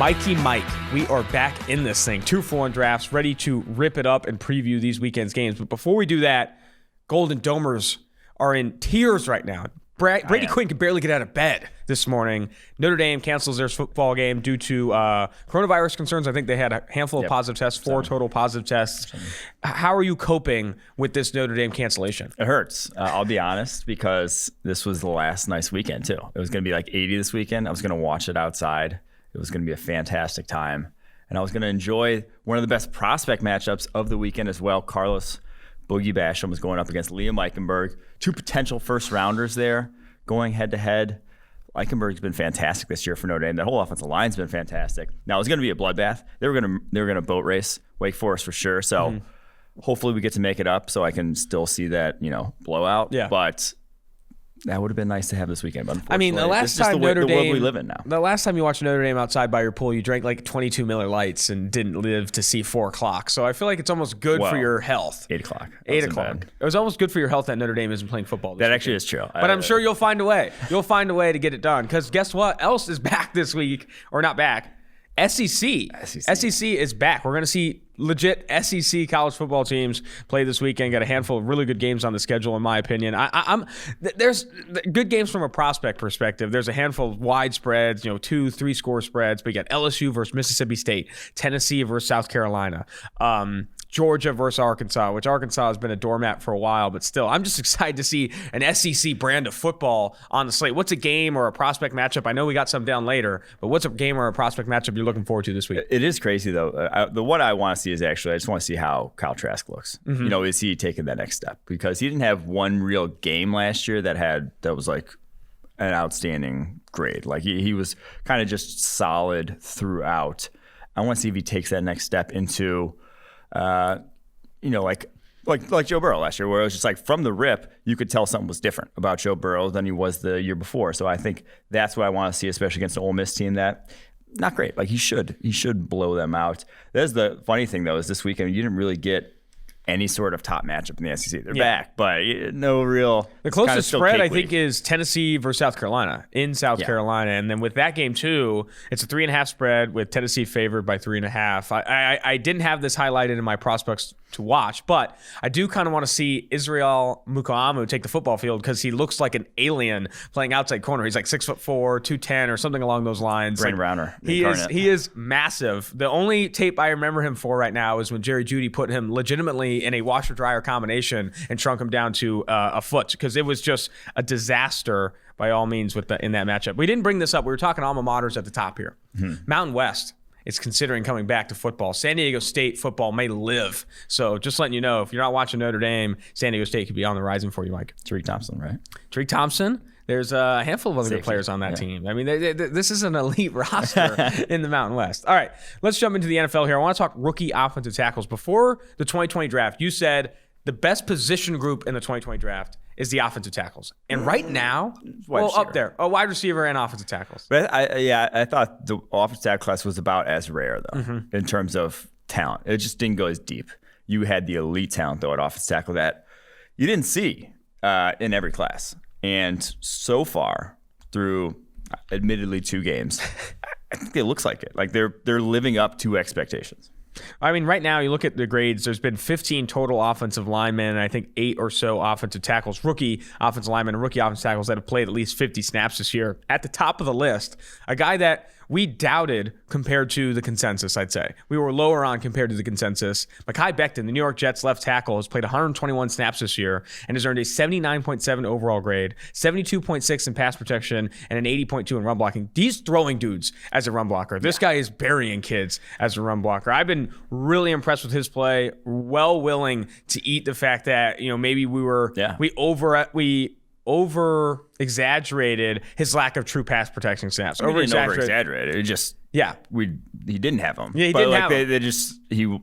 Mikey Mike, we are back in this thing. 2-for-1 drafts, ready to rip it up and preview these weekend's games. But before we do that, Golden Domers are in tears right now. Brady Quinn could barely get out of bed this morning. Notre Dame cancels their football game due to coronavirus concerns. I think they had a handful of positive tests, 4 total positive tests. How are you coping with this Notre Dame cancellation? It hurts. I'll be honest, because this was the last nice weekend, too. It was going to be like 80 this weekend. I was going to watch it outside. It was going to be a fantastic time. And I was going to enjoy one of the best prospect matchups of the weekend as well. Carlos Boogie Basham was going up against Liam Eichenberg. 2 potential first-rounders there going head-to-head. Eichenberg's been fantastic this year for Notre Dame. That whole offensive line's been fantastic. Now, it was going to be a bloodbath. They were going to boat race Wake Forest for sure. So hopefully we get to make it up so I can still see that, blowout. Yeah. But that would have been nice to have this weekend. But I mean, the last time Notre Dame, the world we live in now. The last time you watched Notre Dame outside by your pool, you drank like 22 Miller Lights and didn't live to see 4 o'clock. So I feel like it's almost good for your health. 8 o'clock. 8 o'clock. It was almost good for your health that Notre Dame isn't playing football. That actually is true. But I'm sure you'll find a way. You'll find a way to get it done. Because guess what else is back this week? Or not back. SEC is back. We're going to see legit SEC college football teams play this weekend. Got a handful of really good games on the schedule, in my opinion. There's good games from a prospect perspective. There's a handful of wide spreads, 2-3 score spreads. But you got LSU versus Mississippi State, Tennessee versus South Carolina, Georgia versus Arkansas, which Arkansas has been a doormat for a while, but still, I'm just excited to see an SEC brand of football on the slate. What's a game or a prospect matchup? I know we got some down later, but what's a game or a prospect matchup you're looking forward to this week? It is crazy, though. The one I want to see is actually, I just want to see how Kyle Trask looks. Is he taking that next step? Because he didn't have one real game last year that was like an outstanding grade. Like he was kind of just solid throughout. I want to see if he takes that next step into like Joe Burrow last year, where it was just like from the rip, you could tell something was different about Joe Burrow than he was the year before. So I think that's what I want to see, especially against an Ole Miss team that not great. Like he should blow them out. That's the funny thing though, is this weekend you didn't really get any sort of top matchup in the SEC. They're back, but no real. The closest spread, I think, is Tennessee versus South Carolina in South Carolina. And then with that game, too, it's a 3.5 spread with Tennessee favored by 3.5. I didn't have this highlighted in my prospects to watch, but I do kind of want to see Israel Mukuamu take the football field because he looks like an alien playing outside corner. He's like 6'4", 210 or something along those lines. Brain Rounder. He is massive. The only tape I remember him for right now is when Jerry Jeudy put him legitimately in a washer-dryer combination and shrunk him down to a foot because it was just a disaster by all means in that matchup. We didn't bring this up. We were talking alma maters at the top here. Mountain West is considering coming back to football. San Diego State football may live. So just letting you know, if you're not watching Notre Dame, San Diego State could be on the horizon for you, Mike. Tariq Thompson, right? Tariq Thompson. There's a handful of other good players on that team. I mean, this is an elite roster in the Mountain West. All right, let's jump into the NFL here. I want to talk rookie offensive tackles. Before the 2020 draft, you said the best position group in the 2020 draft is the offensive tackles. And right now, up there, a wide receiver and offensive tackles. But I thought the offensive tackle class was about as rare, though, in terms of talent. It just didn't go as deep. You had the elite talent, though, at offensive tackle that you didn't see in every class. And so far, through admittedly 2 games, I think it looks like it. Like they're living up to expectations. I mean, right now, you look at the grades, there's been 15 total offensive linemen, and I think 8 or so offensive tackles, rookie offensive linemen and rookie offensive tackles that have played at least 50 snaps this year. At the top of the list, a guy that we doubted compared to the consensus, I'd say. We were lower on compared to the consensus. Mekhi Becton, the New York Jets left tackle, has played 121 snaps this year and has earned a 79.7 overall grade, 72.6 in pass protection, and an 80.2 in run blocking. He's throwing dudes as a run blocker. This guy is burying kids as a run blocker. I've been really impressed with his play, well willing to eat the fact that, maybe we over exaggerated his lack of true pass protection snaps. Over exaggerated. It just he didn't have them. Yeah, he didn't have them.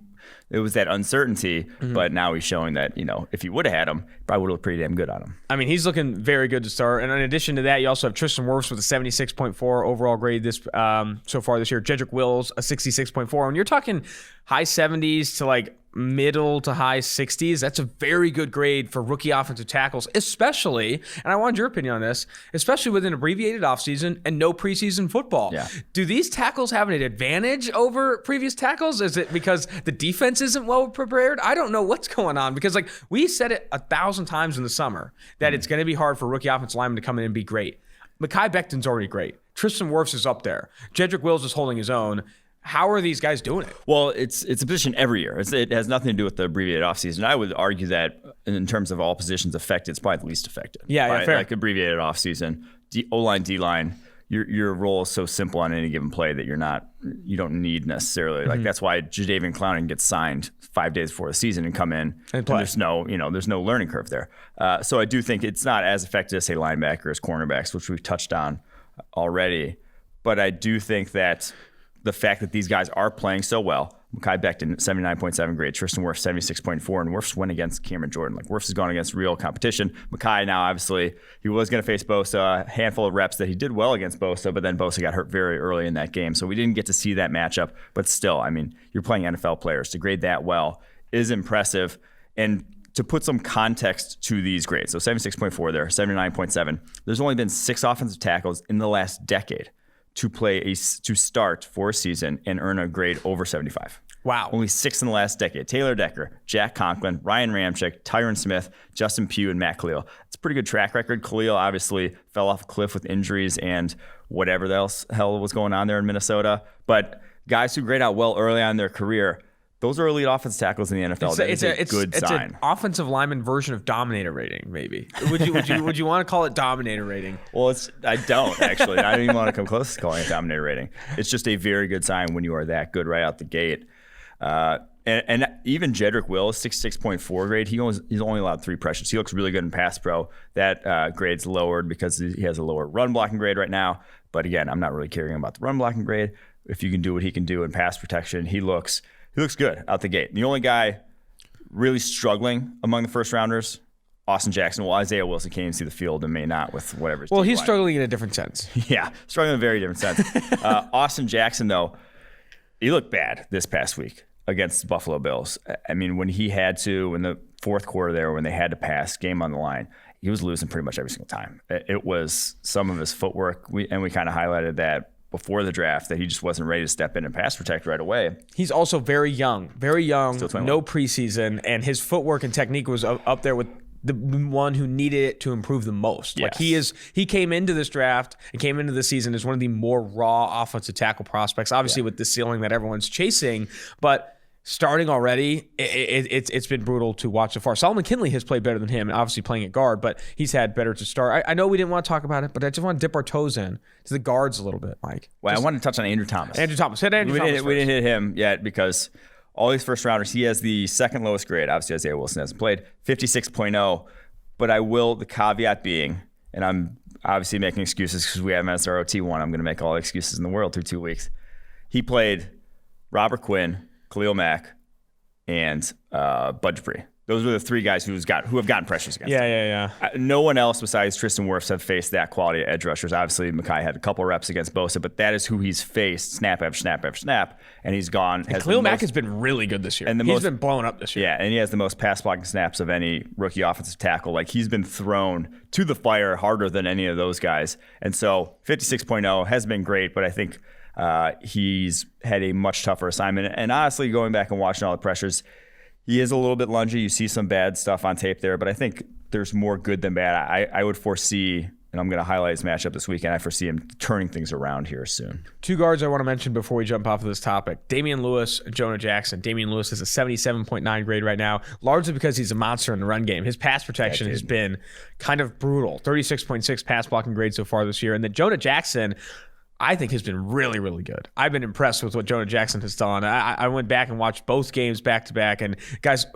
It was that uncertainty, but now he's showing that, if he would have had him, probably would have looked pretty damn good on him. I mean, he's looking very good to start. And in addition to that, you also have Tristan Wirfs with a 76.4 overall grade so far this year. Jedrick Wills, a 66.4. And you're talking high 70s to like middle to high 60s. That's a very good grade for rookie offensive tackles, especially, and I wanted your opinion on this, especially with an abbreviated offseason and no preseason football. Yeah. Do these tackles have an advantage over previous tackles? Is it because the defense isn't well prepared? I don't know what's going on, because like we said it 1,000 times in the summer that it's going to be hard for rookie offensive linemen to come in and be great. Mekhi Becton's already great. Tristan Wirfs is up there. Jedrick Wills is holding his own. How are these guys doing it? Well, it's a position every year. It has nothing to do with the abbreviated offseason. I would argue that in terms of all positions affected, it's probably the least affected. Yeah, fair. Like abbreviated offseason, O-line, D-line, your role is so simple on any given play that you don't need necessarily. Like that's why Jadeveon Clowney gets signed 5 days before the season and come in. And there's no learning curve there. So I do think it's not as effective as say linebackers, cornerbacks, which we've touched on already. But I do think that the fact that these guys are playing so well, Mekhi Becton, 79.7 grade, Tristan Wirfs, 76.4, and Wirfs went against Cameron Jordan. Like Wirfs has gone against real competition. Mekhi now, obviously, he was going to face Bosa, a handful of reps that he did well against Bosa, but then Bosa got hurt very early in that game. So we didn't get to see that matchup. But still, I mean, you're playing NFL players. To grade that well is impressive. And to put some context to these grades, so 76.4 there, 79.7, there's only been 6 offensive tackles in the last decade to start for a season and earn a grade over 75. Wow. Only 6 in the last decade. Taylor Decker, Jack Conklin, Ryan Ramczyk, Tyron Smith, Justin Pugh, and Matt Khalil. It's a pretty good track record. Khalil obviously fell off a cliff with injuries and whatever the hell was going on there in Minnesota. But guys who grade out well early on in their career, those are elite offensive tackles in the NFL. It's a good sign. It's an offensive lineman version of dominator rating, maybe. Would you want to call it dominator rating? Well, I don't actually. I don't even want to come close to calling it dominator rating. It's just a very good sign when you are that good right out the gate. And even Jedrick Wills, 66.4 grade, he's only allowed 3 pressures. He looks really good in pass pro. That grade's lowered because he has a lower run blocking grade right now. But again, I'm not really caring about the run blocking grade. If you can do what he can do in pass protection, he looks good out the gate. The only guy really struggling among the first rounders, Austin Jackson. Well, Isaiah Wilson can't even see the field and may not with whatever. Well, he's struggling in a different sense. Yeah, struggling in a very different sense. Austin Jackson, though, he looked bad this past week against the Buffalo Bills. I mean, when he had to, in the fourth quarter there, when they had to pass, game on the line, he was losing pretty much every single time. It was some of his footwork, and we kind of highlighted that before the draft, that he just wasn't ready to step in and pass protect right away. He's also very young, no preseason, and his footwork and technique was up there with the one who needed it to improve the most. Yes. Like he came into this draft and came into the season as one of the more raw offensive tackle prospects, obviously with the ceiling that everyone's chasing, but starting already, it's been brutal to watch so far. Solomon Kinley has played better than him, obviously playing at guard, but he's had better to start. I know we didn't want to talk about it, but I just want to dip our toes in to the guards a little bit, Mike. Well, I want to touch on Andrew Thomas. Hit Andrew Thomas. We didn't hit him yet because all these first rounders, he has the second lowest grade. Obviously, Isaiah Wilson hasn't played, 56.0. But the caveat being, and I'm obviously making excuses because we have him as our OT1. I'm going to make all the excuses in the world through 2 weeks. He played Robert Quinn, Khalil Mack, and Bud Dupree. Those are the 3 guys who have gotten pressures against him. Yeah. No one else besides Tristan Wirfs have faced that quality of edge rushers. Obviously, Mekhi had a couple reps against Bosa, but that is who he's faced snap after snap after snap, and he's gone. And Khalil Mack has been really good this year. And he's been blowing up this year. Yeah, and he has the most pass blocking snaps of any rookie offensive tackle. Like, he's been thrown to the fire harder than any of those guys. And so 56.0 has been great, but I think he's had a much tougher assignment. And honestly, going back and watching all the pressures, he is a little bit lungy. You see some bad stuff on tape there, but I think there's more good than bad. I would foresee, and I'm going to highlight his matchup this weekend, I foresee him turning things around here soon. 2 guards I want to mention before we jump off of this topic. Damian Lewis and Jonah Jackson. Damian Lewis has a 77.9 grade right now, largely because he's a monster in the run game. His pass protection has been kind of brutal. 36.6 pass blocking grade so far this year. And then Jonah Jackson, I think, has been really, really good. I've been impressed with what Jonah Jackson has done. I went back and watched both games back to back, and guys,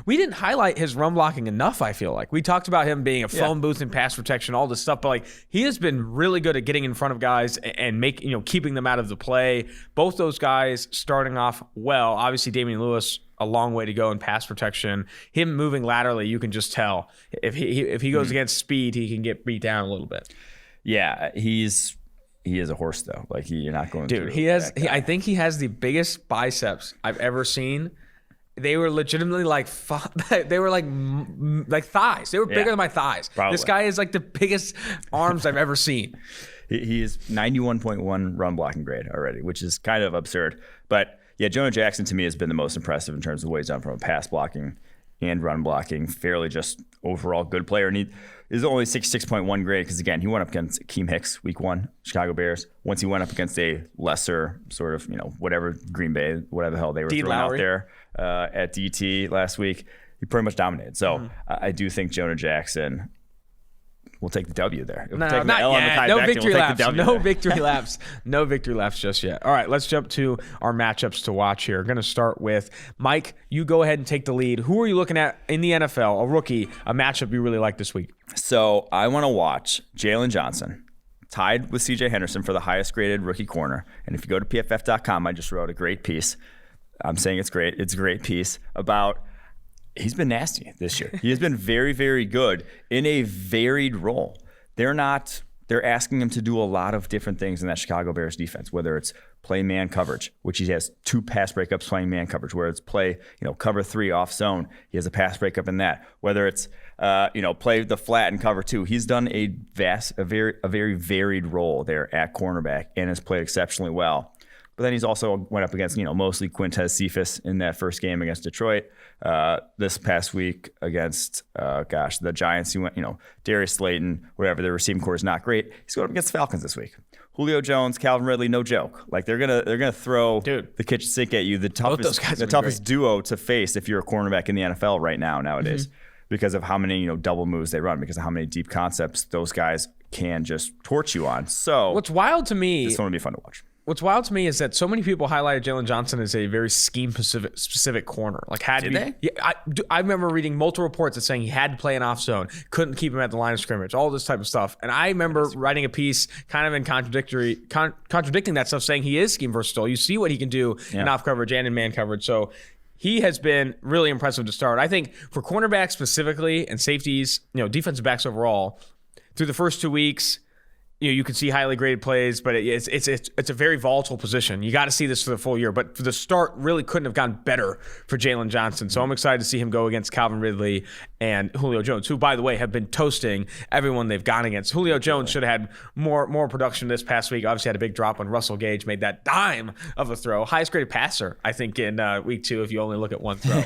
we didn't highlight his run blocking enough, I feel like. We talked about him being a phone booth and pass protection, all this stuff, but like, he has been really good at getting in front of guys and keeping them out of the play. Both those guys starting off well. Obviously, Damian Lewis, a long way to go in pass protection. Him moving laterally, you can just tell. If he goes against speed, he can get beat down a little bit. Yeah, he is a horse, though. Like, you're not going. Dude, I think he has the biggest biceps I've ever seen. they were legitimately like they were like thighs. They were bigger than my thighs. Probably. This guy is like the biggest arms I've ever seen. He is 91.1 run blocking grade already, which is kind of absurd. But yeah, Jonah Jackson to me has been the most impressive in terms of what he's done from a pass blocking and run blocking. Fairly just overall good player. And he is only 66.1 grade because, again, he went up against Akeem Hicks week 1, Chicago Bears. Once he went up against a lesser sort of, whatever, Green Bay, whatever the hell they were throwing out there at DT last week, he pretty much dominated. So I do think Jonah Jackson will take the W there. No, not yet. No victory laps. No victory laps. No victory laps just yet. All right, let's jump to our matchups to watch here. Going to start with Mike. You go ahead and take the lead. Who are you looking at in the NFL, a rookie, a matchup you really like this week? So I want to watch Jaylon Johnson, tied with C.J. Henderson for the highest graded rookie corner. And if you go to PFF.com, I just wrote a great piece. I'm saying it's great. It's a great piece about he's been nasty this year. He has been very, very good in a varied role. They're asking him to do a lot of different things in that Chicago Bears defense, whether it's play man coverage, which he has 2 pass breakups playing man coverage, where it's play, cover 3 off zone. He has a pass breakup in that. Whether it's, play the flat and cover 2. He's done a very varied role there at cornerback and has played exceptionally well. But then he's also went up against, mostly Quintez Cephas in that first game against Detroit. This past week against, the Giants, he went, Darius Slayton, whatever, the receiving core is not great. He's going up against the Falcons this week. Julio Jones, Calvin Ridley, no joke. Like they're gonna throw the kitchen sink at you. The toughest duo to face if you're a cornerback in the NFL nowadays, because of how many double moves they run, because of how many deep concepts those guys can just torch you on. So what's wild to me, this one will be fun to watch. What's wild to me is that so many people highlighted Jaylon Johnson as a very scheme-specific corner. Did they? Yeah, I remember reading multiple reports that saying he had to play an off zone, couldn't keep him at the line of scrimmage, all this type of stuff. And I remember writing a piece kind of in contradicting that stuff, saying he is scheme versatile. You see what he can do in off coverage and in man coverage. So he has been really impressive to start. I think for cornerbacks specifically and safeties, defensive backs overall, through the first 2 weeks, you can see highly graded plays, but it's a very volatile position. You got to see this for the full year. But for the start, really couldn't have gone better for Jaylon Johnson. So I'm excited to see him go against Calvin Ridley and Julio Jones, who, by the way, have been toasting everyone they've gone against. Julio Jones should have had more production this past week. Obviously had a big drop when Russell Gage made that dime of a throw. Highest graded passer, I think, in week 2 if you only look at one throw.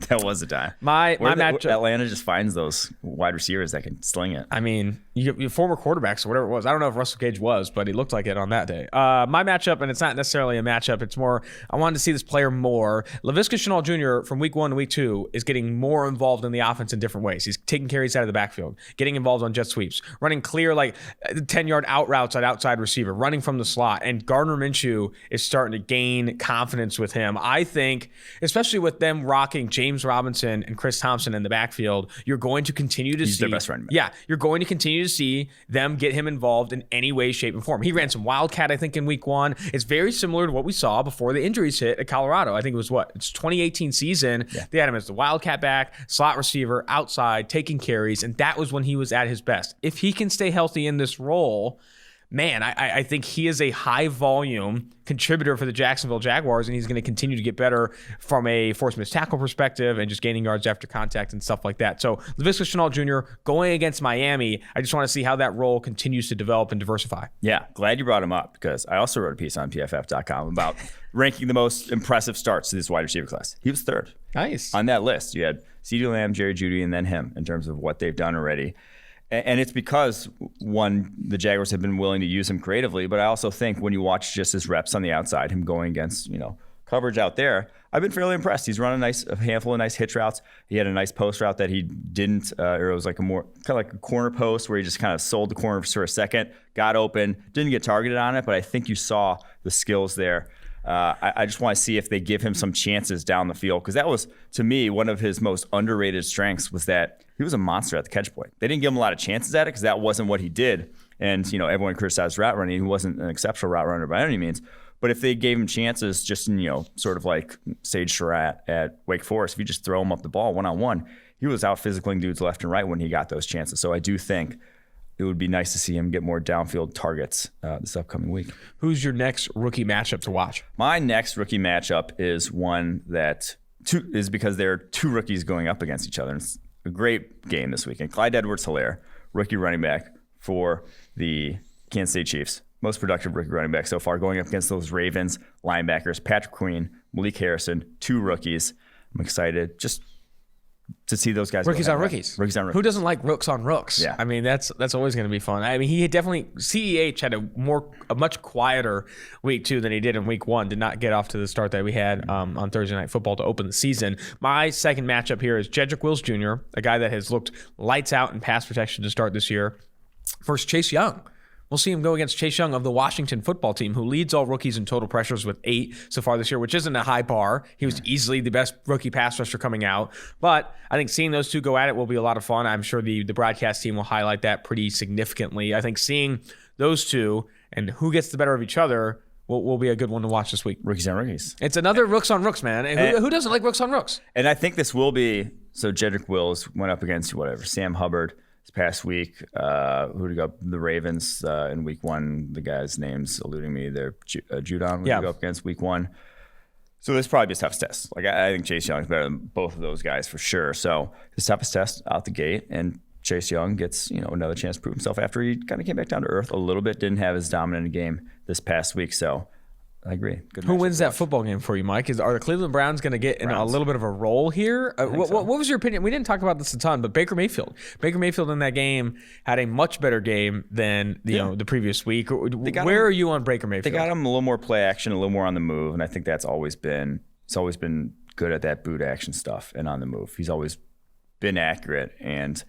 That was a dime. My matchup. Atlanta just finds those wide receivers that can sling it. I mean, you former quarterbacks or whatever it was. I don't know if Russell Gage was, but he looked like it on that day. My matchup, and it's not necessarily a matchup. It's more, I wanted to see this player more. Laviska Shenault Jr. from week 1 to week 2 is getting more involved in the offense in different ways. He's taking carries out of the backfield, getting involved on jet sweeps, running clear 10-yard out routes at outside receiver, running from the slot. And Gardner Minshew is starting to gain confidence with him. I think, especially with them rocking James Robinson and Chris Thompson in the backfield, you're going to continue to see. He's their best running back. Yeah, you're going to continue to see them get him involved in any way, shape, and form. He ran some Wildcat, I think, in week 1. It's very similar to what we saw before the injuries hit at Colorado. I think it was it's 2018 season. Yeah. They had him as the Wildcat back, slot receiver, outside, taking carries, and that was when he was at his best. If he can stay healthy in this role, man, I think he is a high-volume contributor for the Jacksonville Jaguars, and he's going to continue to get better from a forced missed tackle perspective and just gaining yards after contact and stuff like that. So Laviska Shenault Jr. going against Miami, I just want to see how that role continues to develop and diversify. Yeah, glad you brought him up, because I also wrote a piece on PFF.com about ranking the most impressive starts to this wide receiver class. He was 3rd. Nice. On that list, you had CeeDee Lamb, Jerry Jeudy, and then him in terms of what they've done already. And it's because, one, the Jaguars have been willing to use him creatively, but I also think when you watch just his reps on the outside, him going against, coverage out there, I've been fairly impressed. He's run a handful of nice hitch routes. He had a nice post route that he didn't, or it was like a more kind of like a corner post where he just kind of sold the corner for a second, got open, didn't get targeted on it, but I think you saw the skills there. I just want to see if they give him some chances down the field, because that was, to me, one of his most underrated strengths, was that he was a monster at the catch point. They didn't give him a lot of chances at it because that wasn't what he did. And, everyone criticized route running. He wasn't an exceptional route runner by any means. But if they gave him chances just in, sort of like Sage Surratt at Wake Forest, if you just throw him up the ball one-on-one, he was out physicaling dudes left and right when he got those chances. So I do think it would be nice to see him get more downfield targets this upcoming week. Who's your next rookie matchup to watch? My next rookie matchup is one that is because there are two rookies going up against each other. And it's a great game this weekend. Clyde Edwards-Helaire, rookie running back for the Kansas City Chiefs. Most productive rookie running back so far, going up against those Ravens linebackers, Patrick Queen, Malik Harrison, two rookies. I'm excited just to see those guys. Rookies on rookies. Rookies on rookies. Who doesn't like rooks on rooks? Yeah. I mean, that's always going to be fun. I mean, he definitely, CEH had a much quieter week 2 than he did in week 1. Did not get off to the start that we had on Thursday Night Football to open the season. My second matchup here is Jedrick Wills Jr., a guy that has looked lights out in pass protection to start this year, versus Chase Young. We'll see him go against Chase Young of the Washington football team, who leads all rookies in total pressures with 8 so far this year, which isn't a high bar. He was easily the best rookie pass rusher coming out. But I think seeing those two go at it will be a lot of fun. I'm sure the broadcast team will highlight that pretty significantly. I think seeing those two and who gets the better of each other will be a good one to watch this week. Rookies on rookies. It's another rooks on rooks, man. And who doesn't like rooks on rooks? And I think this will be, so Jedrick Wills went up against Sam Hubbard this past week. Who did go up? The Ravens in week 1. The guy's name's eluding me. They're Judon would go up against week 1. So this probably be his toughest test. Like I think Chase Young is better than both of those guys for sure. So his toughest test out the gate, and Chase Young gets another chance to prove himself after he kind of came back down to earth a little bit. Didn't have his dominant game this past week. So I agree. Good Who wins that football game for you, Mike? Are the Cleveland Browns going to get in a little bit of a role here? What was your opinion? We didn't talk about this a ton, but Baker Mayfield. Baker Mayfield in that game had a much better game than the previous week. Where are you on Baker Mayfield? They got him a little more play action, a little more on the move, and I think that's always been good at that boot action stuff and on the move. He's always been accurate, and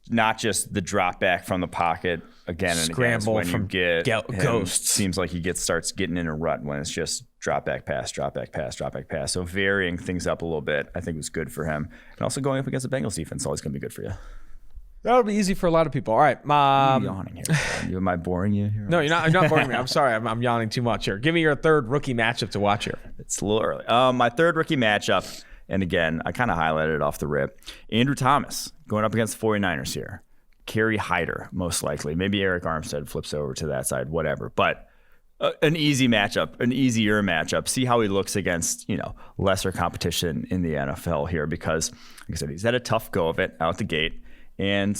not just the drop back from the pocket again and scramble again. When you get ghosts. Seems like he starts getting in a rut when it's just drop back pass, drop back pass, drop back pass. So varying things up a little bit, I think was good for him. And also going up against the Bengals defense is always going to be good for you. That'll be easy for a lot of people. All right. I'm yawning here. Am I boring you here? No, you're not. I'm not boring me. I'm sorry. I'm yawning too much here. Give me your third rookie matchup to watch here. It's a little early. My third rookie matchup, and again, I kind of highlighted it off the rip. Andrew Thomas going up against the 49ers here. Kerry Hyder, most likely. Maybe Eric Armstead flips over to that side, whatever. But an easier matchup. See how he looks against, lesser competition in the NFL here, because, like I said, he's had a tough go of it out the gate. And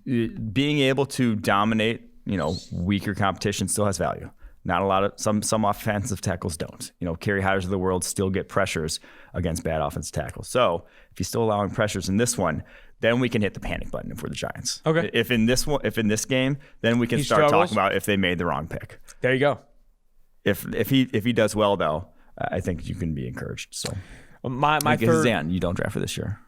being able to dominate, weaker competition still has value. Not a lot of some offensive tackles don't. Kerry Hyders of the world still get pressures against bad offensive tackles. So if he's still allowing pressures in this one, then we can hit the panic button if we're the Giants. Okay. If in this game, then we can start talking about if they made the wrong pick. There you go. If he does well though, I think you can be encouraged. So my third, Zan, you don't draft for this year.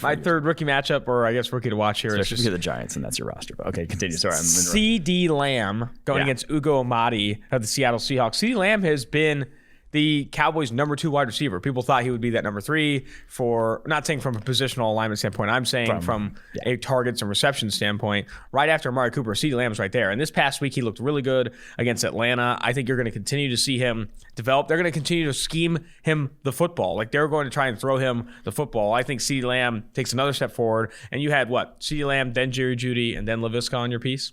My third rookie matchup, or I guess rookie to watch here, especially is just if you're the Giants and that's your roster. But okay, continue. Sorry, CeeDee Lamb going against Ugo Amadi of the Seattle Seahawks. CeeDee Lamb has been the Cowboys' number 2 wide receiver. People thought he would be that number 3 for, not saying from a positional alignment standpoint, I'm saying from a targets and reception standpoint. Right after Amari Cooper, CeeDee Lamb's right there. And this past week, he looked really good against Atlanta. I think you're going to continue to see him develop. They're going to continue to scheme him the football. Like, they're going to try and throw him the football. I think CeeDee Lamb takes another step forward. And you had CeeDee Lamb, then Jerry Jeudy, and then Laviska on your piece?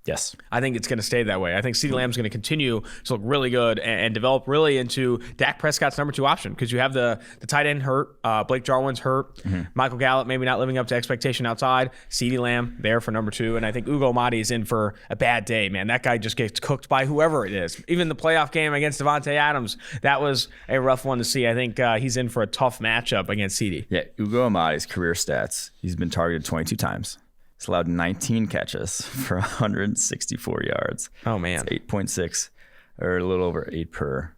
Yes. I think it's going to stay that way. I think CeeDee Lamb's going to continue to look really good and develop really into Dak Prescott's number 2 option, because you have the tight end hurt. Blake Jarwin's hurt. Mm-hmm. Michael Gallup maybe not living up to expectation outside. CeeDee Lamb there for number 2. And I think Ugo Amadi is in for a bad day, man. That guy just gets cooked by whoever it is. Even the playoff game against Devontae Adams, that was a rough one to see. I think he's in for a tough matchup against CeeDee. Yeah, Ugo Amadi's career stats, he's been targeted 22 times. He's allowed 19 catches for 164 yards. Oh, man. It's 8.6, or a little over 8 per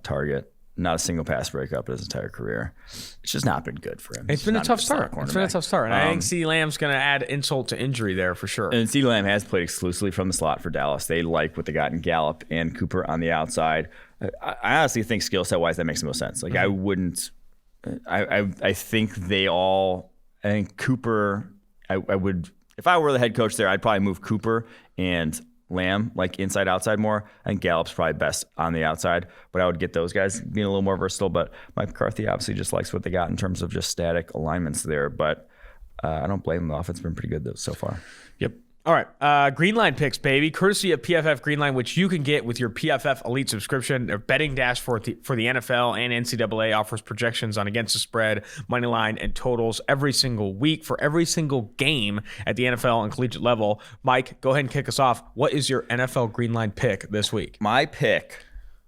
target. Not a single pass breakup in his entire career. It's just not been good for him. It's been a tough start. And I think CeeDee Lamb's going to add insult to injury there for sure. And CeeDee Lamb has played exclusively from the slot for Dallas. They like what they got in Gallup and Cooper on the outside. I honestly think skill set wise that makes the most sense. Like, I wouldn't. I think they all. I think Cooper. I would. If I were the head coach there, I'd probably move Cooper and Lamb like inside outside more. I think Gallup's probably best on the outside, but I would get those guys being a little more versatile. But Mike McCarthy obviously just likes what they got in terms of just static alignments there. But I don't blame them. The offense has been pretty good so far. Yep. All right, Green Line picks, baby, courtesy of PFF Green Line, which you can get with your PFF Elite subscription. Their betting dash for the NFL and NCAA offers projections on against the spread, money line, and totals every single week for every single game at the NFL and collegiate level. Mike, go ahead and kick us off. What is your NFL Green Line pick this week? My pick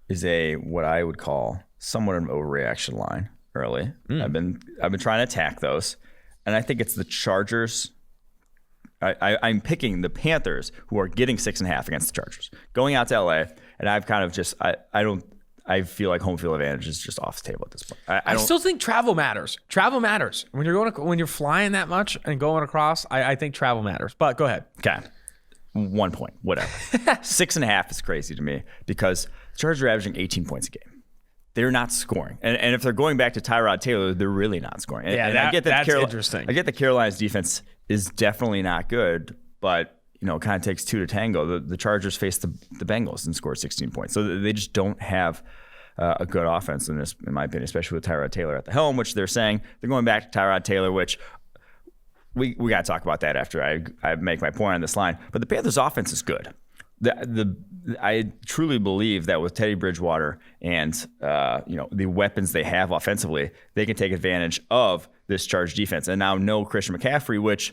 is what I would call somewhat an overreaction line early. I've been trying to attack those, and I think it's the Chargers. I'm picking the Panthers, who are getting 6.5 against the Chargers, going out to LA, and I've kind of just I feel like home field advantage is just off the table at this point. I still think travel matters. Travel matters when you're flying that much and going across. I think travel matters. But go ahead. Okay, 1 point, whatever. 6.5 is crazy to me because the Chargers are averaging 18 points a game. They're not scoring, and if they're going back to Tyrod Taylor, they're really not scoring. And I get that that's interesting. I get that Carolina's defense is definitely not good, but it kind of takes two to tango. The Chargers faced the Bengals and scored 16 points, so they just don't have a good offense in this, in my opinion, especially with Tyrod Taylor at the helm, which they're saying they're going back to Tyrod Taylor, which we got to talk about that after I make my point on this line. But the Panthers' offense is good. I truly believe that with Teddy Bridgewater and the weapons they have offensively, they can take advantage of this Chargers defense. And now no Christian McCaffrey, which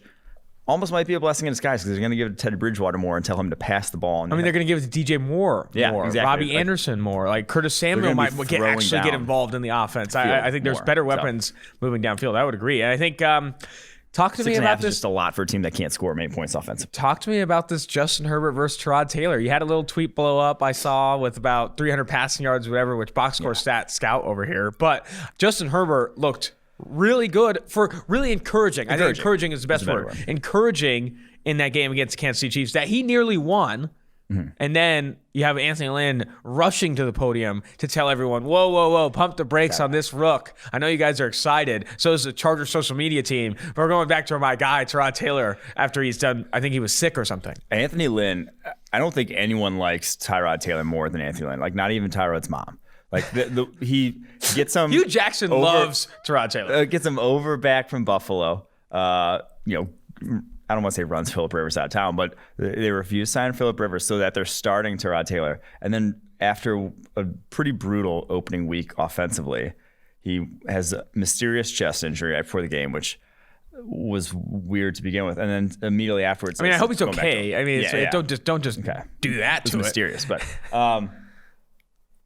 almost might be a blessing in disguise because they're going to give it to Teddy Bridgewater more and tell him to pass the ball. They're going to give it to DJ Moore more, exactly. Robbie Anderson more, like Curtis Samuel might get involved in the offense. I think there's better weapons moving downfield. I would agree. And I think talk to me about this. Just a lot for a team that can't score many points offensively. Talk to me about this Justin Herbert versus Tyrod Taylor. You had a little tweet blow up I saw with about 300 passing yards, whatever, which box score scout over here. But Justin Herbert looked really good, really encouraging. I think encouraging is the best word. Encouraging in that game against the Kansas City Chiefs that he nearly won. Mm-hmm. And then you have Anthony Lynn rushing to the podium to tell everyone, whoa, pump the brakes on this rook. I know you guys are excited. So is the Chargers social media team. But we're going back to my guy, Tyrod Taylor, after he's done, I think he was sick or something. Anthony Lynn, I don't think anyone likes Tyrod Taylor more than Anthony Lynn. Like, not even Tyrod's mom. Like, he gets him. Hugh Jackson loves Tyrod Taylor. Gets him over back from Buffalo. I don't want to say runs Phillip Rivers out of town, but they refuse to sign Phillip Rivers so that they're starting Tyrod Taylor. And then after a pretty brutal opening week offensively, he has a mysterious chest injury right before the game, which was weird to begin with. And then immediately afterwards, I hope he's okay. Don't just do that to it. It's mysterious, but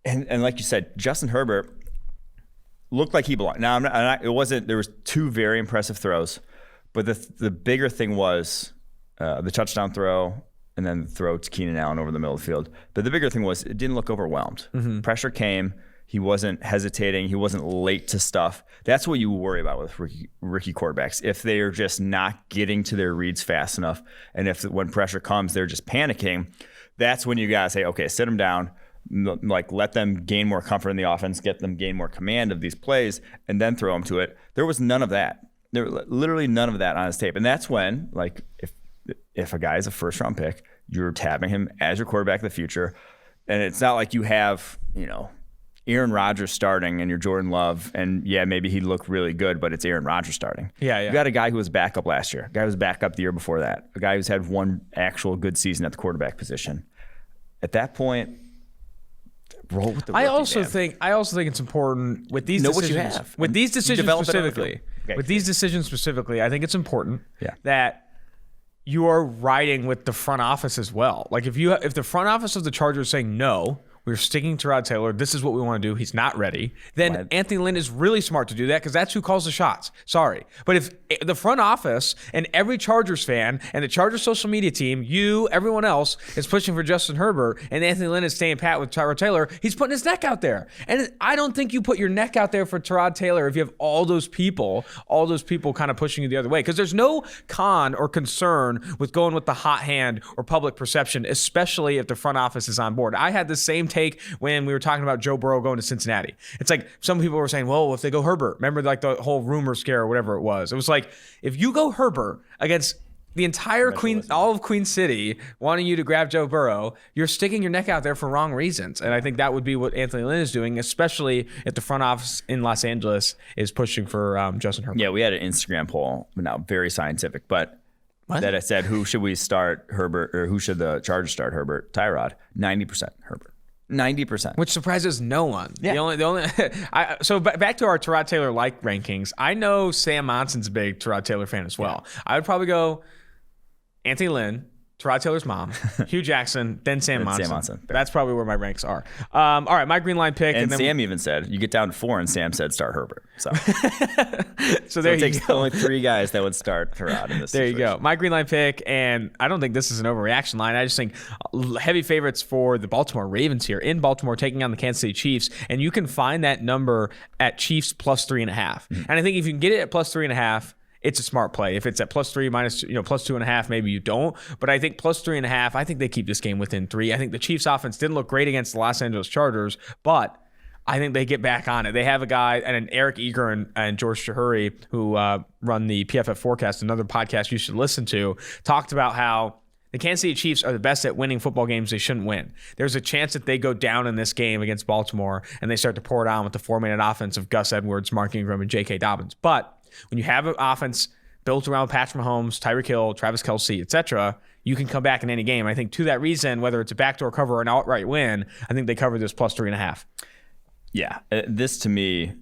and like you said, Justin Herbert looked like he belonged. Now it wasn't. There was two very impressive throws. But the bigger thing was the touchdown throw and then the throw to Keenan Allen over the middle of the field. But the bigger thing was it didn't look overwhelmed. Mm-hmm. Pressure came. He wasn't hesitating. He wasn't late to stuff. That's what you worry about with rookie quarterbacks. If they are just not getting to their reads fast enough, and if when pressure comes, they're just panicking, that's when you got to say, okay, sit them down, like let them gain more comfort in the offense, get them gain more command of these plays, and then throw them to it. There was none of that. There was literally none of that on his tape. And that's when, like, if a guy is a first-round pick, you're tabbing him as your quarterback of the future. And it's not like you have, Aaron Rodgers starting and you're Jordan Love. And, maybe he'd look really good, but it's Aaron Rodgers starting. Yeah. You got a guy who was backup last year, a guy who was backup the year before that, a guy who's had one actual good season at the quarterback position. At that point, roll with the rookie. I also think it's important with these decisions. What you have. With these decisions specifically. With these decisions specifically, I think it's important that you are riding with the front office as well. Like if the front office of the Chargers is saying no, we're sticking to Tyrod Taylor, this is what we want to do, he's not ready, then Anthony Lynn is really smart to do that because that's who calls the shots. Sorry. But if the front office and every Chargers fan and the Chargers social media team, you, everyone else, is pushing for Justin Herbert and Anthony Lynn is staying pat with Tyrod Taylor, he's putting his neck out there. And I don't think you put your neck out there for Tyrod Taylor if you have all those people kind of pushing you the other way. Because there's no con or concern with going with the hot hand or public perception, especially if the front office is on board. I had the same take when we were talking about Joe Burrow going to Cincinnati. It's like some people were saying, well, if they go Herbert, remember like the whole rumor scare or whatever it was. It was like, if you go Herbert against the entire all of Queen City wanting you to grab Joe Burrow, you're sticking your neck out there for wrong reasons. And I think that would be what Anthony Lynn is doing, especially if the front office in Los Angeles is pushing for Justin Herbert. Yeah, we had an Instagram poll, now very scientific, but that I said, who should we start, Herbert, or who should the Chargers start, Herbert, Tyrod? 90% Herbert. 90%. Which surprises no one. Yeah. The only so back to our Tyrod Taylor like rankings. I know Sam Monson's a big Tyrod Taylor fan as well. Yeah. I would probably go Anthony Lynn, Tyrod Taylor's mom, Hugh Jackson, then Sam Monson. That's probably where my ranks are. All right, my green line pick. And then Sam even said, you get down to 4, and Sam said start Herbert. So, so there it takes only 3 guys that would start Tyrod in this There situation. you go. My green line pick, and I don't think this is an overreaction line. I just think heavy favorites for the Baltimore Ravens here in Baltimore taking on the Kansas City Chiefs, and you can find that number at Chiefs plus 3.5. Mm-hmm. And I think if you can get it at plus 3.5, it's a smart play. If it's at plus 3 minus, plus 2.5, maybe you don't. But I think plus 3.5, I think they keep this game within 3. I think the Chiefs offense didn't look great against the Los Angeles Chargers, but I think they get back on it. They have a guy, and Eric Eager and George Chahuri, who run the PFF Forecast, another podcast you should listen to, talked about how the Kansas City Chiefs are the best at winning football games they shouldn't win. There's a chance that they go down in this game against Baltimore and they start to pour it on with the 4-minute offense of Gus Edwards, Mark Ingram, and J.K. Dobbins. But when you have an offense built around Patrick Mahomes, Tyreek Hill, Travis Kelce, etc., you can come back in any game. I think to that reason, whether it's a backdoor cover or an outright win, I think they cover this plus 3.5. Yeah, this to me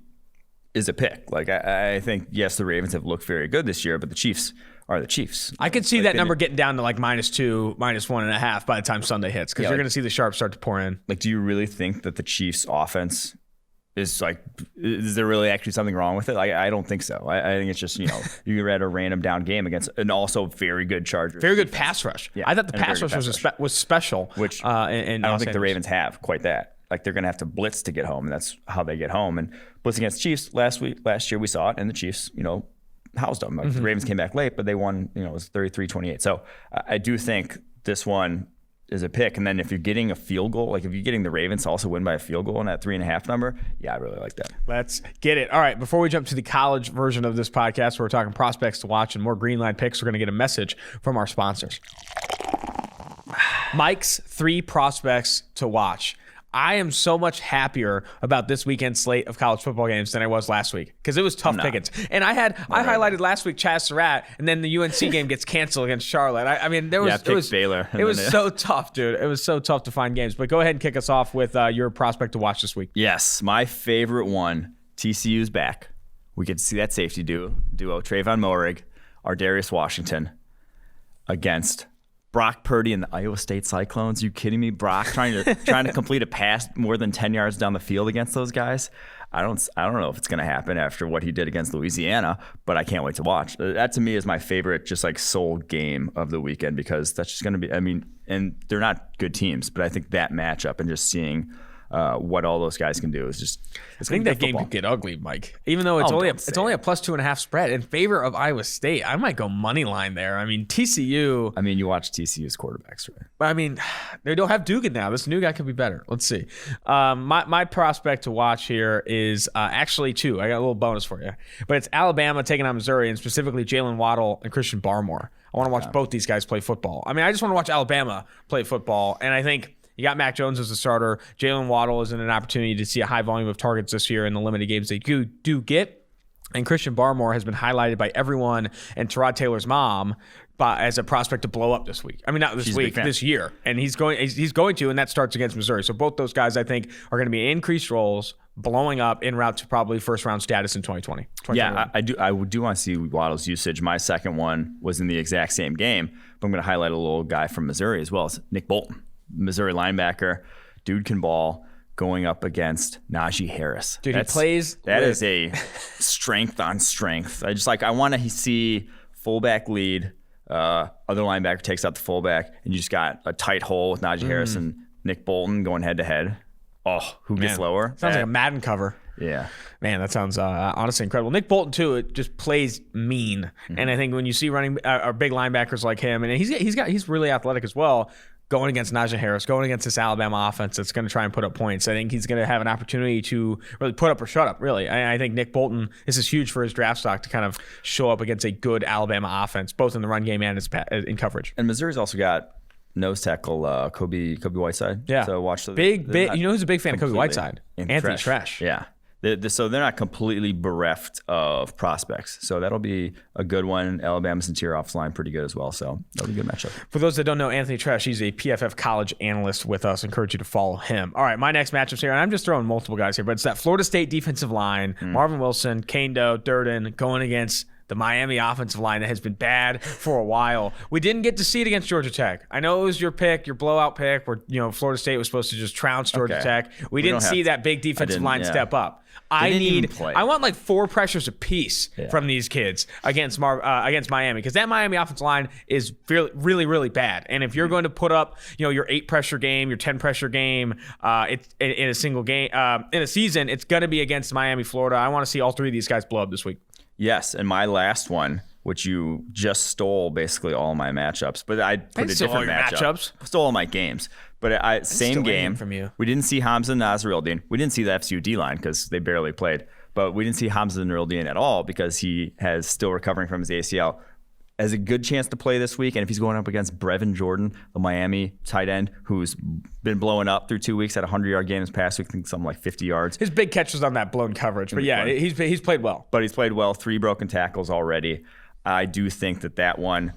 is a pick. Like I think, yes, the Ravens have looked very good this year, but the Chiefs are the Chiefs. I could see that number getting down to like -2, -1.5 by the time Sunday hits, because you're going to see the sharps start to pour in. Like, do you really think that the Chiefs offense is there really actually something wrong with it? I don't think so. I think it's just, you read a random down game against an also very good Chargers. Very good pass rush. Yeah, I thought the pass rush was special. Which I don't think the Ravens have quite that. Like, they're going to have to blitz to get home, and that's how they get home. And blitz against the Chiefs last year we saw it, and the Chiefs, housed them. Like, the Ravens came back late, but they won, it was 33-28. So I do think this one is a pick. And then if you're getting a field goal, like if you're getting the Ravens to also win by a field goal in that 3.5 number, yeah, I really like that. Let's get it. All right, before we jump to the college version of this podcast where we're talking prospects to watch and more green line picks, we're going to get a message from our sponsors. Mike's 3 prospects to watch. I am so much happier about this weekend's slate of college football games than I was last week, because it was tough pickings. And I highlighted last week Chaz Surratt, and then the UNC game gets canceled against Charlotte. It was Baylor. It was so tough, dude. It was so tough to find games. But go ahead and kick us off with your prospect to watch this week. Yes, my favorite one, TCU's back. We get to see that safety duo, Trayvon Moehrig, Ardarius Washington, against Brock Purdy and the Iowa State Cyclones. You kidding me? Brock trying to complete a pass more than 10 yards down the field against those guys. I don't know if it's going to happen after what he did against Louisiana, but I can't wait to watch. That to me is my favorite, just like soul game of the weekend, because that's just going to be, and they're not good teams, but I think that matchup and just seeing what all those guys can do is just. I think that game could get ugly, Mike. Even though it's only a plus 2.5 spread in favor of Iowa State, I might go money line there. TCU. You watch TCU's quarterbacks, right? They don't have Dugan now. This new guy could be better. Let's see. My prospect to watch here is actually 2. I got a little bonus for you, but it's Alabama taking on Missouri, and specifically Jaylen Waddle and Christian Barmore. I want to watch both these guys play football. I just want to watch Alabama play football, and I think. You got Mac Jones as a starter. Jaylen Waddle is in an opportunity to see a high volume of targets this year in the limited games they do get. And Christian Barmore has been highlighted by everyone and Tyrod Taylor's mom as a prospect to blow up this week. Not this week, this year. And he's going to, and that starts against Missouri. So both those guys, I think, are going to be increased roles, blowing up en route to probably first-round status in 2020. Yeah, I do want to see Waddle's usage. My second one was in the exact same game, but I'm going to highlight a little guy from Missouri as well. It's Nick Bolton. Missouri linebacker, dude can ball, going up against Najee Harris. Dude, he plays. That is a strength on strength. I want to see fullback lead. Other linebacker takes out the fullback, and you just got a tight hole with Najee Harris and Nick Bolton going head to head. Oh, who gets lower? Sounds like a Madden cover. Yeah. Man, that sounds honestly incredible. Nick Bolton, too, it just plays mean. And I think when you see running big linebackers like him, and he's really athletic as well, going against Najee Harris, going against this Alabama offense that's going to try and put up points. I think he's going to have an opportunity to really put up or shut up, really. I think Nick Bolton, this is huge for his draft stock to kind of show up against a good Alabama offense, both in the run game and in coverage. And Missouri's also got nose tackle Kobe Whiteside. Yeah. So watch the big. You know who's a big fan of Kobe Whiteside? Anthony Tresh. Yeah. So they're not completely bereft of prospects. So that'll be a good one. Alabama's interior offensive line pretty good as well. So that'll be a good matchup. For those that don't know, Anthony Trash, he's a PFF college analyst with us. I encourage you to follow him. All right, my next matchup's here, and I'm just throwing multiple guys here, but it's that Florida State defensive line, Marvin Wilson, Kando, Durden, going against the Miami offensive line that has been bad for a while. We didn't get to see it against Georgia Tech. I know it was your pick, your blowout pick, where Florida State was supposed to just trounce Georgia Tech. We didn't see that big defensive line step up. I want like 4 pressures apiece from these kids against Miami, because that Miami offensive line is really, really bad. And if you're going to put up, your 8 pressure game, your 10 pressure game, in a single game, in a season, it's going to be against Miami, Florida. I want to see all 3 of these guys blow up this week. Yes, and my last one, which you just stole basically all my matchups, but I put a different matchup. Stole all my games. But same game from you. We didn't see Hamza and Nasir-Eldin. We didn't see the FCU D-line because they barely played. But we didn't see Hamza and Nasir-Eldin at all because he has still recovering from his ACL. Has a good chance to play this week, and if he's going up against Brevin Jordan, the Miami tight end, who's been blowing up through 2 weeks, at a 100-yard game this past week, I think something like 50 yards. His big catch was on that blown coverage, but yeah, he's played well. But he's played well, 3 broken tackles already. I do think that one,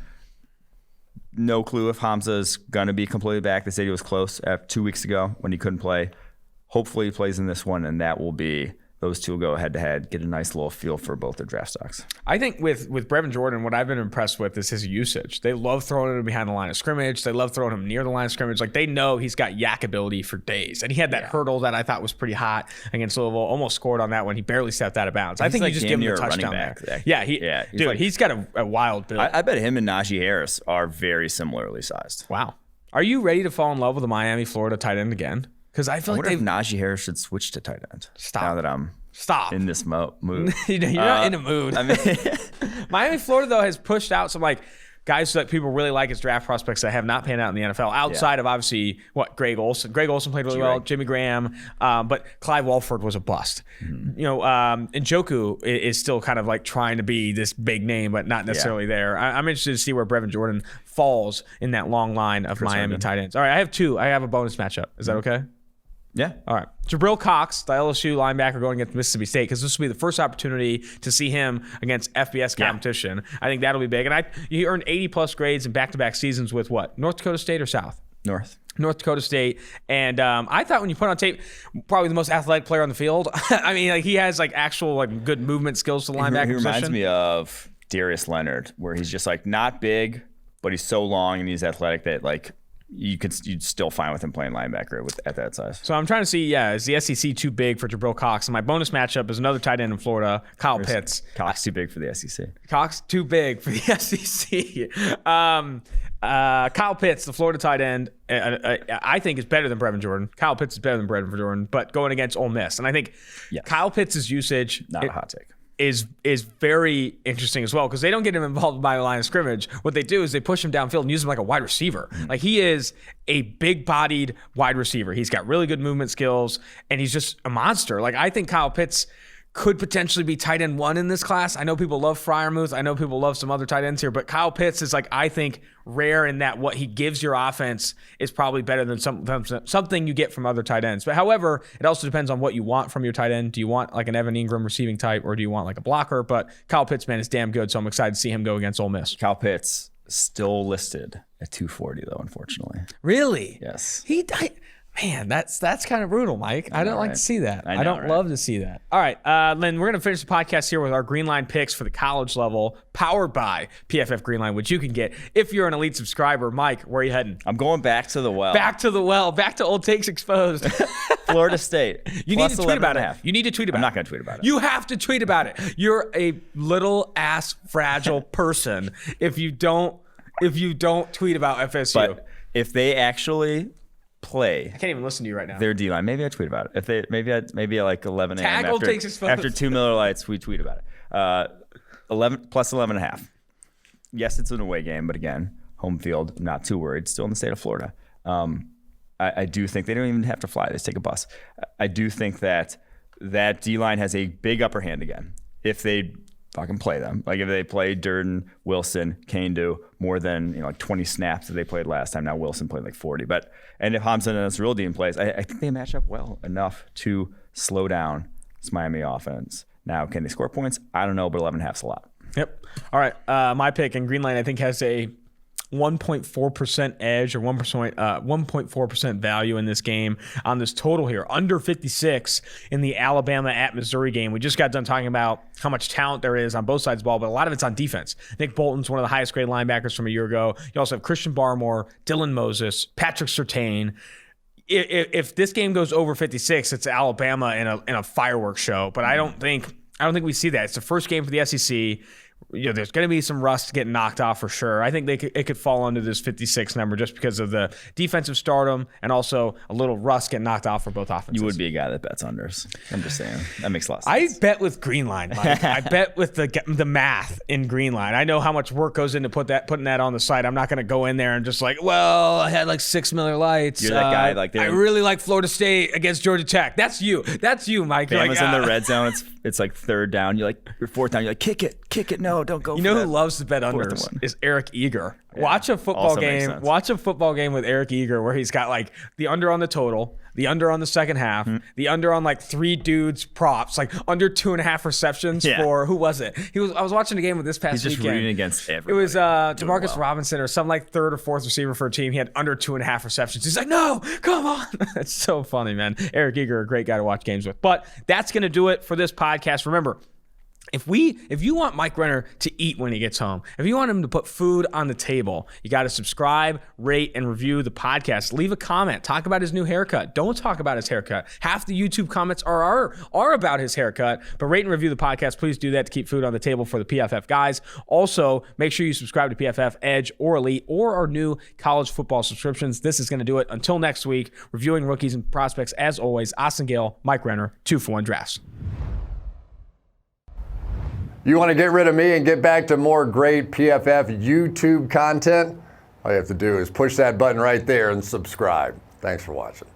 no clue if Hamza's going to be completely back. They said he was close 2 weeks ago when he couldn't play. Hopefully he plays in this one, and that will be... Those two will go head-to-head, get a nice little feel for both their draft stocks. I think with Brevin Jordan, what I've been impressed with is his usage. They love throwing him behind the line of scrimmage. They love throwing him near the line of scrimmage. Like, they know he's got yak ability for days. And he had that hurdle that I thought was pretty hot against Louisville. Almost scored on that one. He barely stepped out of bounds. I think you just give him a touchdown there. Yeah, he's got a wild build. I bet him and Najee Harris are very similarly sized. Wow. Are you ready to fall in love with the Miami, Florida tight end again? Because I feel like if Najee Harris should switch to tight end. Stop. Now that I'm in this mood. You're not in a mood. I mean, Miami, Florida, though, has pushed out some guys that people really like as draft prospects that have not panned out in the NFL outside of obviously Greg Olsen. Greg Olsen played really well. Jimmy Graham, but Clive Walford was a bust. Njoku is still kind of trying to be this big name, but not necessarily there. I'm interested to see where Brevin Jordan falls in that long line of Miami tight ends. All right, I have 2. I have a bonus matchup. Is that okay? Yeah. All right. Jabril Cox, the LSU linebacker going against Mississippi State, because this will be the first opportunity to see him against FBS competition. I think that'll be big. And he earned 80-plus grades in back-to-back seasons with what? North Dakota State or South? North Dakota State. And I thought when you put on tape, probably the most athletic player on the field. I mean, he has actual good movement skills to the linebacker He reminds position. me of Darius Leonard, where he's just not big, but he's so long and he's athletic that you'd still fine with him playing linebacker at that size. So I'm trying to see, is the SEC too big for Jabril Cox? And my bonus matchup is another tight end in Florida, Kyle Pitts. Cox too big for the SEC. Cox too big for the SEC. Kyle Pitts, the Florida tight end, I think is better than Brevin Jordan. Kyle Pitts is better than Brevin Jordan, but going against Ole Miss. And I think Kyle Pitts' usage... Not a hot take. Is very interesting as well, because they don't get him involved by the line of scrimmage. What they do is they push him downfield and use him like a wide receiver. He is a big-bodied wide receiver. He's got really good movement skills, and he's just a monster. I think Kyle Pitts could potentially be tight end 1 in this class. I know people love Freiermuth. I know people love some other tight ends here, but Kyle Pitts is I think rare in that what he gives your offense is probably better than something you get from other tight ends. But however, it also depends on what you want from your tight end. Do you want an Evan Ingram receiving type, or do you want a blocker? But Kyle Pitts, man, is damn good, so I'm excited to see him go against Ole Miss. Kyle Pitts still listed at 240 though, unfortunately. Really? Yes. Man, that's kind of brutal, Mike. I don't like to see that. I don't love to see that. All right, Lynn, we're going to finish the podcast here with our Green Line picks for the college level, powered by PFF Green Line, which you can get if you're an elite subscriber. Mike, where are you heading? I'm going back to the well. Back to the well. Back to Old Takes Exposed. Florida State. You need to tweet about it. You need to tweet about it. I'm not going to tweet about it. You have to tweet about it. You're a little ass fragile person if you don't tweet about FSU. But if they actually play, I can't even listen to you right now. Their D-line. Maybe I tweet about it. If they maybe at 11 a.m. after 2 Miller Lights, we tweet about it. 11 plus 11.5. Yes, it's an away game, but again, home field. Not too worried. Still in the state of Florida. I do think they don't even have to fly. They just take a bus. I do think that D-line has a big upper hand again if they fucking play them. If they play Durden, Wilson, Kando more than 20 snaps that they played last time. Now Wilson played 40. And if Hamza and Nasir-Eldin plays, I think they match up well enough to slow down It's Miami offense. Now, can they score points? I don't know, but 11.5's a lot. Yep. All right. My pick, and Greenline, I think, has a 1.4% edge or 1.4% value in this game on this total here, under 56 in the Alabama at Missouri game. We just got done talking about how much talent there is on both sides of the ball, but a lot of it's on defense. Nick Bolton's one of the highest grade linebackers from a year ago. You also have Christian Barmore, Dylan Moses, Patrick Surtain. If this game goes over 56, it's Alabama in a fireworks show, but I don't think we see that. It's the first game for the SEC. There's going to be some rust getting knocked off for sure. I think it could fall under this 56 number just because of the defensive stardom and also a little rust getting knocked off for both offenses. You would be a guy that bets unders. I'm just saying. That makes a lot of sense. I bet with Greenline, Mike. I bet with the math in Greenline. I know how much work goes into putting that on the site. I'm not going to go in there and just like, well, I had like 6 Miller Lights. You're that guy. Like I really like Florida State against Georgia Tech. That's you, Mike. Bama's in the red zone. It's like third down. You're like, your fourth down. You're like, kick it. No, don't go. You know who loves to bet unders is Eric Eager. Yeah. Watch a football game with Eric Eager where he's got like the under on the total, the under on the second half, the under on like 3 dudes props, like under 2.5 receptions for who was it? I was watching a game with this past weekend. He's just rooting against everybody. It was Demarcus Robinson or some like 3rd or 4th receiver for a team. He had under 2.5 receptions. He's like, no, come on. It's so funny, man. Eric Eager, a great guy to watch games with. But that's going to do it for this podcast. Remember, if you want Mike Renner to eat when he gets home, if you want him to put food on the table, you got to subscribe, rate, and review the podcast. Leave a comment. Talk about his new haircut. Don't talk about his haircut. Half the YouTube comments are about his haircut, but rate and review the podcast. Please do that to keep food on the table for the PFF guys. Also, make sure you subscribe to PFF, Edge, or Elite, or our new college football subscriptions. This is going to do it. Until next week, reviewing rookies and prospects, as always, Austin Gayle, Mike Renner, 2-for-1 Drafts. You want to get rid of me and get back to more great PFF YouTube content? All you have to do is push that button right there and subscribe. Thanks for watching.